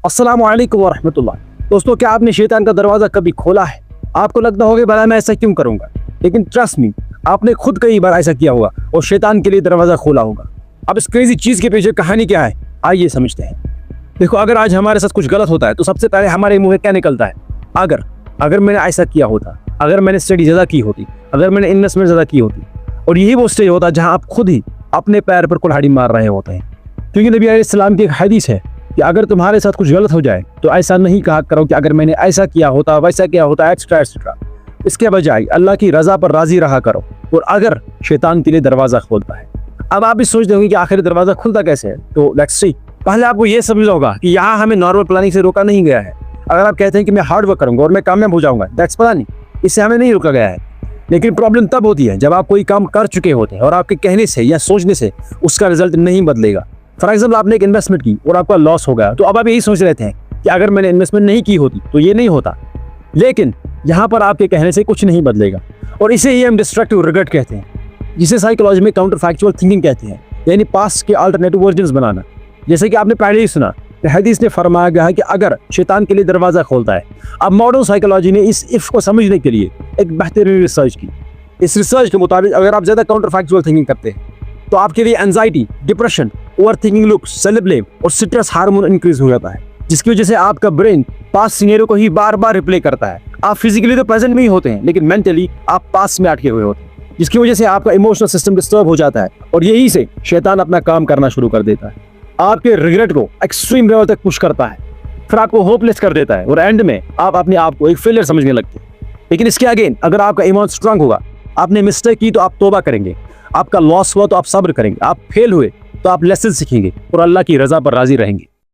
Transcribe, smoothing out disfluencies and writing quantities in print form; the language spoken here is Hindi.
अस्सलामु अलैकुम वरहमतुल्लाह। दोस्तों, क्या आपने शैतान का दरवाज़ा कभी खोला है? आपको लगता होगा भला मैं ऐसा क्यों करूंगा, लेकिन ट्रस्ट मी, आपने खुद कई बार ऐसा किया होगा और शैतान के लिए दरवाज़ा खोला होगा। अब इस क्रेजी चीज़ के पीछे कहानी क्या है, आइए समझते हैं। देखो, अगर आज हमारे साथ कुछ गलत होता है तो सबसे पहले हमारे मुंह में क्या निकलता है? अगर मैंने ऐसा किया होता, अगर मैंने स्टडी ज़्यादा की होती, अगर मैंने इन्वेस्टमेंट ज़्यादा की होती। और यही वो स्टेज होता है जहाँ आप खुद ही अपने पैर पर कुल्हाड़ी मार रहे होते हैं। क्योंकि नबी अलैहिस्सलाम की एक हदीस है कि अगर तुम्हारे साथ कुछ गलत हो जाए तो ऐसा नहीं कहा करो कि अगर मैंने ऐसा किया होता, वैसा किया होता, एक्स्ट्रा एक्स्ट्रा। इसके बजाय अल्लाह की रज़ा पर राज़ी रहा करो। और अगर शैतान के लिए दरवाज़ा खोलता है, अब आप भी सोचते होंगे कि आखिर दरवाज़ा खुलता कैसे है, तो लेट्स सी। पहले आपको ये समझना होगा कि यहाँ हमें नॉर्मल प्लानिंग से रोका नहीं गया है। अगर आप कहते हैं कि मैं हार्ड वर्क करूँगा और मैं कामयाब हो जाऊँगा, दैट्स प्लानिंग, इससे हमें नहीं रोका गया है। लेकिन प्रॉब्लम तब होती है जब आप कोई काम कर चुके होते हैं और आपके कहने से या सोचने से उसका रिजल्ट नहीं बदलेगा। फॉर एग्जाम्पल, आपने एक इन्वेस्टमेंट की और आपका लॉस हो गया, तो अब आप यही सोच रहे थे कि अगर मैंने इन्वेस्टमेंट नहीं की होती तो ये नहीं होता। लेकिन यहाँ पर आपके कहने से कुछ नहीं बदलेगा, और इसे ही हम डिस्ट्रक्टिव रिग्रेट कहते हैं, जिसे साइकोलॉजी में काउंटर फैक्चुअल थिंकिंग कहते हैं, यानी पास्ट के अल्टरनेटिव वर्जन्स बनाना। जैसे कि आपने पहले ही सुना, हदीस ने फरमाया गया है कि अगर शैतान के लिए दरवाज़ा खोलता है। अब मॉडर्न साइकोलॉजी ने इस इफ को समझने के लिए एक बेहतरीन रिसर्च की। इस रिसर्च के मुताबिक अगर आप ज़्यादा काउंटर फैक्चुअल थिंकिंग करते हैं तो आपके लिए anxiety, depression, over thinking look, self blame और स्ट्रेस हार्मोन इंक्रीज हो जाता है, जिसकी वजह से आपका ब्रेन पास्ट सिनेरियो को ही बार बार रिप्ले करता है। आप फिजिकली तो प्रेजेंट में ही होते हैं, लेकिन मेंटली आप पास्ट में अटके हुए होते हैं, जिसकी वजह से आपका इमोशनल सिस्टम डिस्टर्ब हो जाता है, और यही से शैतान अपना काम करना शुरू कर देता है। आपके रिग्रेट को एक्सट्रीम लेवल तक पुश करता है, फिर आपको होपलेस कर देता है, और एंड में आप अपने आप को एक फेलियर समझने लगते हैं। लेकिन इसके अगेन, अगर आपका ईमान स्ट्रांग होगा, आपने मिस्टेक की तो आप तौबा करेंगे, आपका लॉस हुआ तो आप सब्र करेंगे, आप फेल हुए तो आप लेसन सीखेंगे और अल्लाह की रज़ा पर राज़ी रहेंगे।